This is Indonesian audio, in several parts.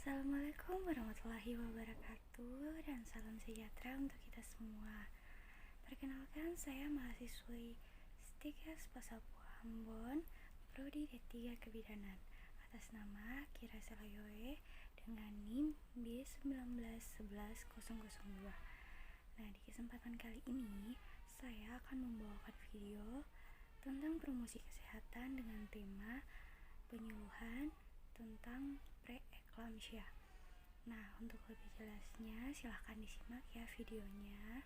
Assalamualaikum warahmatullahi wabarakatuh dan salam sejahtera untuk kita semua. Perkenalkan, saya mahasiswi Stikes Pasapu Ambon, Prodi D3 Kebidanan, atas nama Kira Selayoe dengan NIM B1911002. Nah, di kesempatan kali ini saya akan membawakan video tentang promosi kesehatan dengan tema penyuluhan tentang preeklamsia. Nah, untuk lebih jelasnya silahkan disimak ya videonya.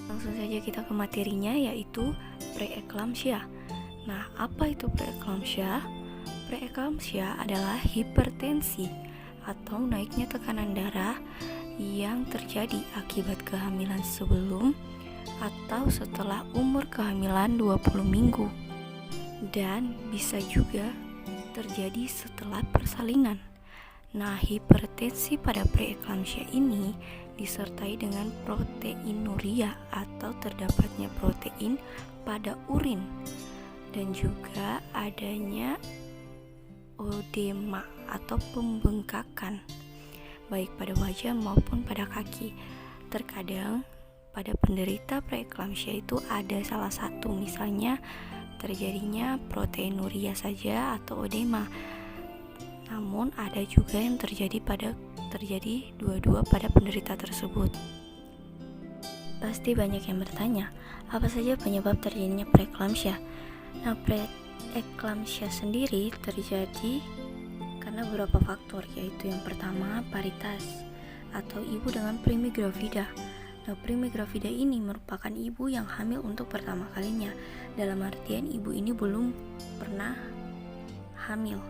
Langsung saja kita ke materinya, yaitu preeklamsia. Nah, apa itu preeklamsia? Preeklamsia adalah hipertensi atau naiknya tekanan darah yang terjadi akibat kehamilan sebelum atau setelah umur kehamilan 20 minggu, dan bisa juga terjadi setelah persalinan. Nah, hipertensi pada preeklamsia ini disertai dengan proteinuria atau terdapatnya protein pada urin, dan juga adanya odema atau pembengkakan baik pada wajah maupun pada kaki. Terkadang pada penderita preeklamsia itu ada salah satu, misalnya terjadinya proteinuria saja atau odema. Namun ada juga yang terjadi dua-dua pada penderita tersebut. Pasti banyak yang bertanya, apa saja penyebab terjadinya preeklamsia? Nah, preeklamsia sendiri terjadi karena beberapa faktor, yaitu yang pertama paritas atau ibu dengan primigravida. Nah, primigravida ini merupakan ibu yang hamil untuk pertama kalinya, dalam artian ibu ini belum pernah hamil.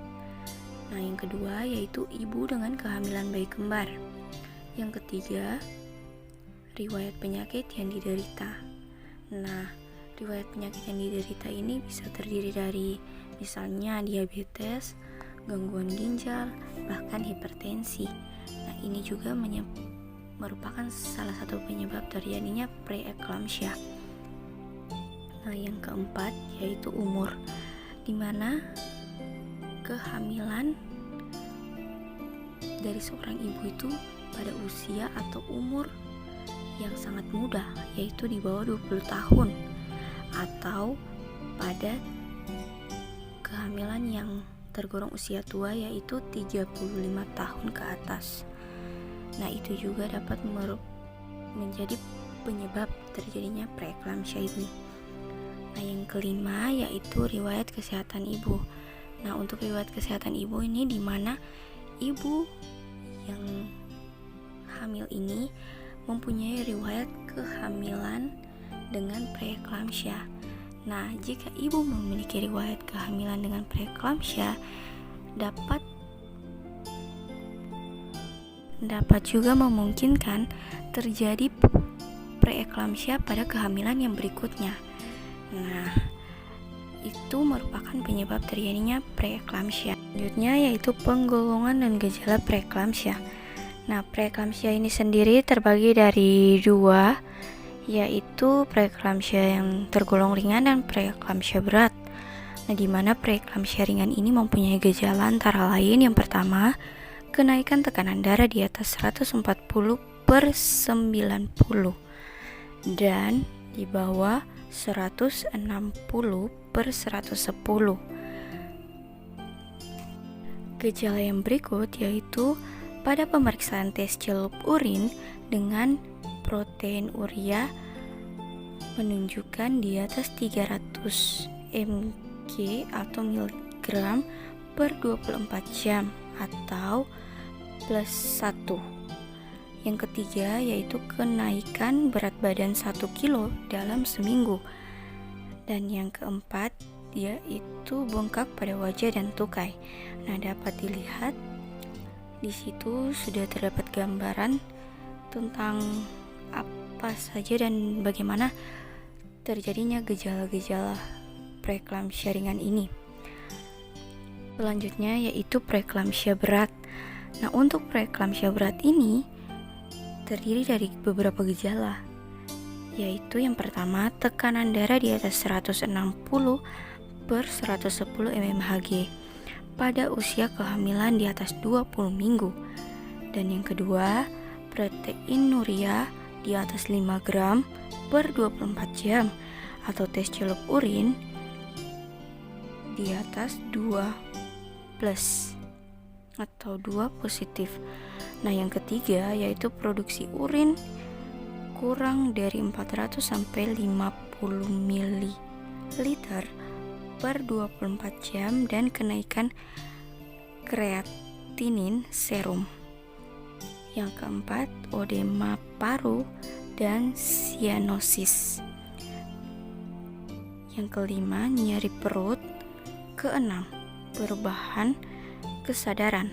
Nah, yang kedua yaitu ibu dengan kehamilan bayi kembar. Yang ketiga, riwayat penyakit yang diderita. Nah, riwayat penyakit yang diderita ini bisa terdiri dari misalnya diabetes, gangguan ginjal, bahkan hipertensi. Nah, ini juga merupakan salah satu penyebab terjadinya preeklamsia. Nah, yang keempat yaitu umur, di mana kehamilan dari seorang ibu itu pada usia atau umur yang sangat muda, yaitu di bawah 20 tahun, atau pada kehamilan yang tergolong usia tua, yaitu 35 tahun ke atas. Nah, itu juga dapat menjadi penyebab terjadinya preeklamsia ini. Nah, yang kelima yaitu riwayat kesehatan ibu. Nah, untuk riwayat kesehatan ibu ini di mana ibu yang hamil ini mempunyai riwayat kehamilan dengan preeklamsia. Nah, jika ibu memiliki riwayat kehamilan dengan preeklamsia, dapat juga memungkinkan terjadi preeklamsia pada kehamilan yang berikutnya. Nah, itu merupakan penyebab terjadinya preeklamsia. Selanjutnya yaitu penggolongan dan gejala preeklamsia. Nah, preeklamsia ini sendiri terbagi dari dua, yaitu preeklamsia yang tergolong ringan dan preeklamsia berat. Nah, di mana preeklamsia ringan ini mempunyai gejala antara lain yang pertama, kenaikan tekanan darah di atas 140/90 dan di bawah 160/110. Gejala yang berikut yaitu pada pemeriksaan tes celup urin dengan proteinuria menunjukkan di atas 300 mg atau miligram per 24 jam atau +1. Yang ketiga yaitu kenaikan berat badan 1 kilo dalam seminggu. Dan yang keempat yaitu bengkak pada wajah dan tukai. Nah, dapat dilihat di situ sudah terdapat gambaran tentang apa saja dan bagaimana terjadinya gejala-gejala preeklamsia ringan ini. Selanjutnya yaitu preeklamsia berat. Nah, untuk preeklamsia berat ini terdiri dari beberapa gejala, yaitu yang pertama, tekanan darah di atas 160/110 mmHg pada usia kehamilan di atas 20 minggu. Dan yang kedua, proteinuria di atas 5 gram per 24 jam atau tes celup urin di atas 2 plus atau 2 positif. Nah, yang ketiga yaitu produksi urin kurang dari 400 sampai 50 ml per 24 jam dan kenaikan kreatinin serum. Yang keempat, odema paru dan sianosis. Yang kelima, nyeri perut. Keenam, perubahan kesadaran,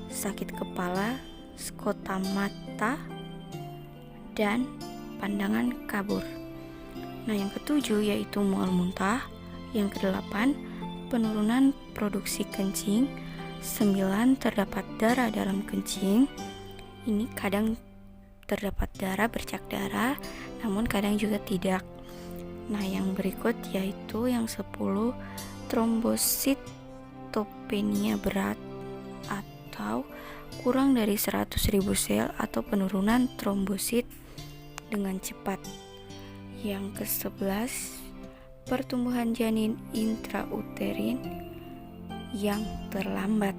sakit kepala, skota mata, dan pandangan kabur. Nah, yang ketujuh yaitu mual muntah. Yang kedelapan, penurunan produksi kencing. 9, terdapat darah dalam kencing. Ini kadang terdapat darah, bercak darah, namun kadang juga tidak. Nah, yang berikut yaitu yang 10, trombositopenia berat atau kurang dari 100.000 sel atau penurunan trombosit dengan cepat. Yang ke-11, pertumbuhan janin intrauterin yang terlambat.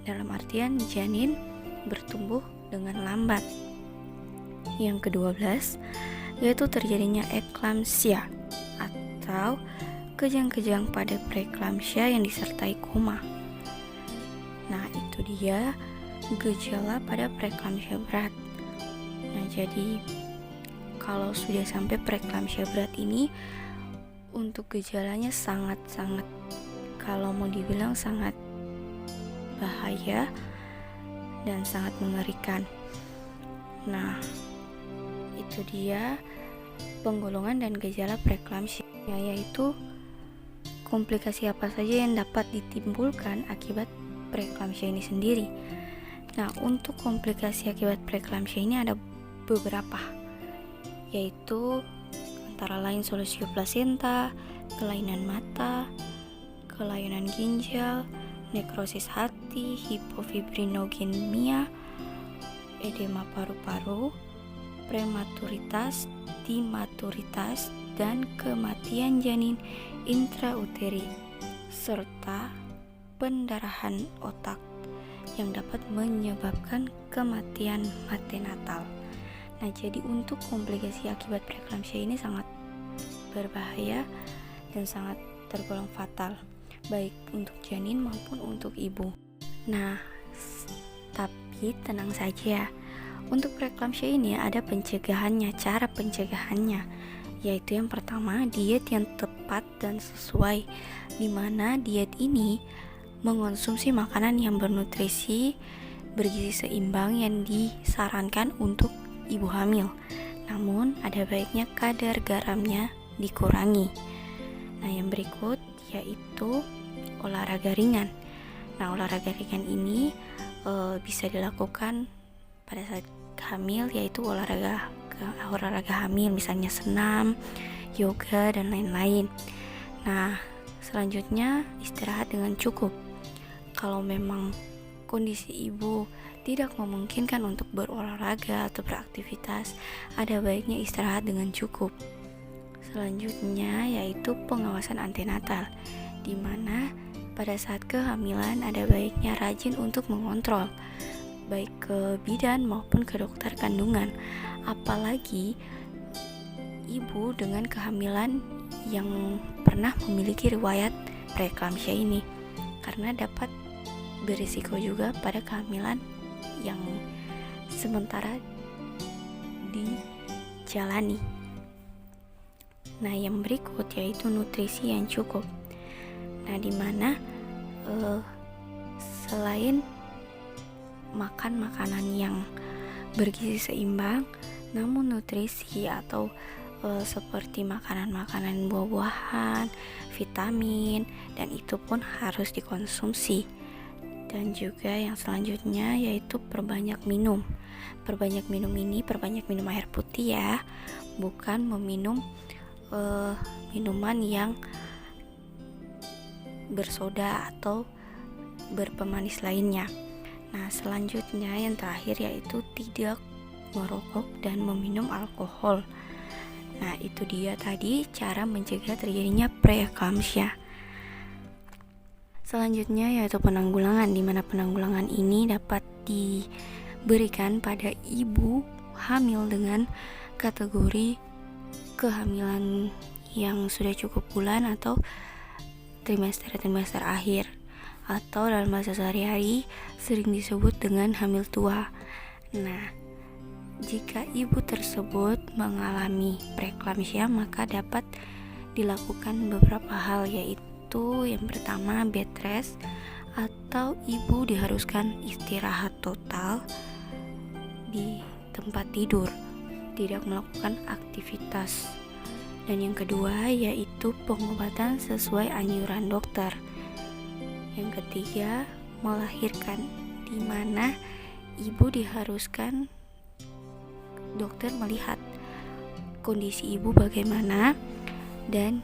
Dalam artian janin bertumbuh dengan lambat. Yang ke-12 yaitu terjadinya eklamsia atau kejang-kejang pada preeklamsia yang disertai koma. Nah, itu dia gejala pada preeklamsia berat. Nah, jadi kalau sudah sampai preeklamsia berat ini, untuk gejalanya sangat-sangat, kalau mau dibilang sangat bahaya dan sangat mengerikan. Nah, itu dia penggolongan dan gejala preeklamsia, yaitu komplikasi apa saja yang dapat ditimbulkan akibat preeklamsia ini sendiri. Nah, untuk komplikasi akibat preeklamsia ini ada beberapa, yaitu antara lain solusio plasenta, kelainan mata, kelainan ginjal, nekrosis hati, hipofibrinogenemia, edema paru-paru, prematuritas, dimaturitas, dan kematian janin intrauteri, serta pendarahan otak yang dapat menyebabkan kematian maternatal. Nah, jadi untuk komplikasi akibat preeklamsia ini sangat berbahaya dan sangat tergolong fatal, baik untuk janin maupun untuk ibu. Nah, tapi tenang saja, untuk preeklamsia ini ada pencegahannya. Cara pencegahannya yaitu yang pertama, diet yang tepat dan sesuai, di mana diet ini mengonsumsi makanan yang bernutrisi, bergizi seimbang yang disarankan untuk ibu hamil. Namun ada baiknya kadar garamnya dikurangi. Nah, yang berikut yaitu olahraga ringan. Nah, olahraga ringan ini bisa dilakukan pada saat hamil, yaitu olahraga hamil, misalnya senam, yoga, dan lain-lain. Nah, selanjutnya istirahat dengan cukup. Kalau memang kondisi ibu tidak memungkinkan untuk berolahraga atau beraktivitas, ada baiknya istirahat dengan cukup. Selanjutnya yaitu pengawasan antenatal, di mana pada saat kehamilan ada baiknya rajin untuk mengontrol, baik ke bidan maupun ke dokter kandungan, apalagi ibu dengan kehamilan yang pernah memiliki riwayat preeklamsia ini, karena dapat berisiko juga pada kehamilan yang sementara dijalani. Nah, yang berikut yaitu nutrisi yang cukup. Nah, dimana selain makan makanan yang bergizi seimbang, namun nutrisi atau seperti makanan-makanan buah-buahan, vitamin, dan itu pun harus dikonsumsi. Dan juga yang selanjutnya yaitu perbanyak minum. Perbanyak minum ini, perbanyak minum air putih ya, bukan meminum minuman yang bersoda atau berpemanis lainnya. Nah, selanjutnya yang terakhir yaitu tidak merokok dan meminum alkohol. Nah, itu dia tadi cara mencegah terjadinya preeklamsia. Selanjutnya yaitu penanggulangan, di mana penanggulangan ini dapat diberikan pada ibu hamil dengan kategori kehamilan yang sudah cukup bulan atau trimester akhir, atau dalam bahasa sehari-hari sering disebut dengan hamil tua. Nah, jika ibu tersebut mengalami preeklamsia, maka dapat dilakukan beberapa hal, yaitu yang pertama bed rest, atau ibu diharuskan istirahat total di tempat tidur, tidak melakukan aktivitas. Dan yang kedua yaitu pengobatan sesuai anjuran dokter. Yang ketiga, melahirkan, di mana ibu diharuskan dokter melihat kondisi ibu bagaimana, dan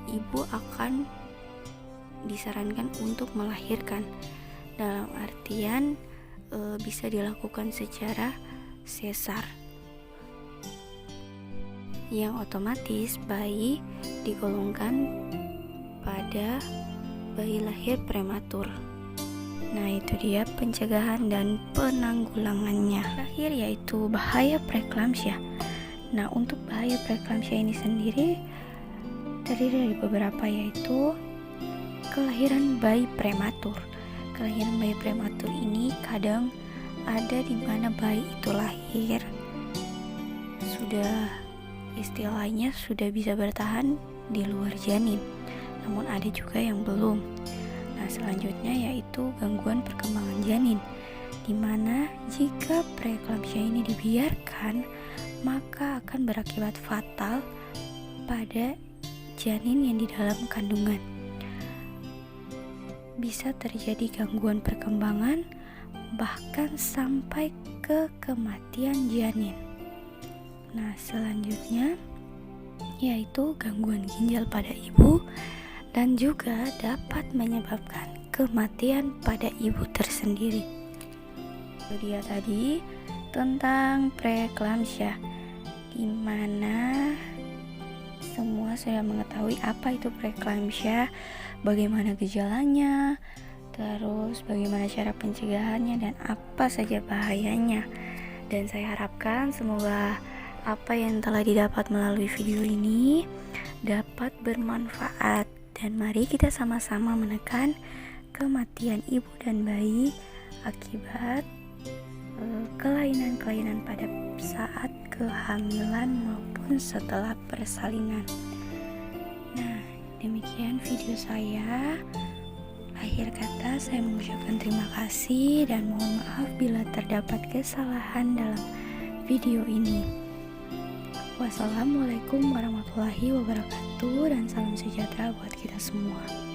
ibu akan disarankan untuk melahirkan, dalam artian bisa dilakukan secara sesar, yang otomatis bayi digolongkan pada bayi lahir prematur. Nah, itu dia pencegahan dan penanggulangannya. Terakhir yaitu bahaya preeklamsia. Nah, untuk bahaya preeklamsia ini sendiri terdiri dari beberapa, yaitu kelahiran bayi prematur. Kelahiran bayi prematur ini kadang ada di mana bayi itu lahir sudah, istilahnya sudah bisa bertahan di luar janin, namun ada juga yang belum. Nah, selanjutnya yaitu gangguan perkembangan janin, di mana jika preeklamsia ini dibiarkan, maka akan berakibat fatal pada janin yang di dalam kandungan. Bisa terjadi gangguan perkembangan, bahkan sampai ke kematian janin. Nah, selanjutnya yaitu gangguan ginjal pada ibu, dan juga dapat menyebabkan kematian pada ibu tersendiri. Itu dia tadi tentang preeklamsia, di mana semua sudah mengetahui apa itu preeklamsia, bagaimana gejalanya, terus bagaimana cara pencegahannya, dan apa saja bahayanya. Dan saya harapkan semoga apa yang telah didapat melalui video ini dapat bermanfaat, dan mari kita sama-sama menekan kematian ibu dan bayi akibat kelainan-kelainan pada saat kehamilan maupun setelah persalinan. Nah, demikian video saya. Akhir kata, saya mengucapkan terima kasih dan mohon maaf bila terdapat kesalahan dalam video ini. Wassalamualaikum warahmatullahi wabarakatuh, dan salam sejahtera buat kita semua.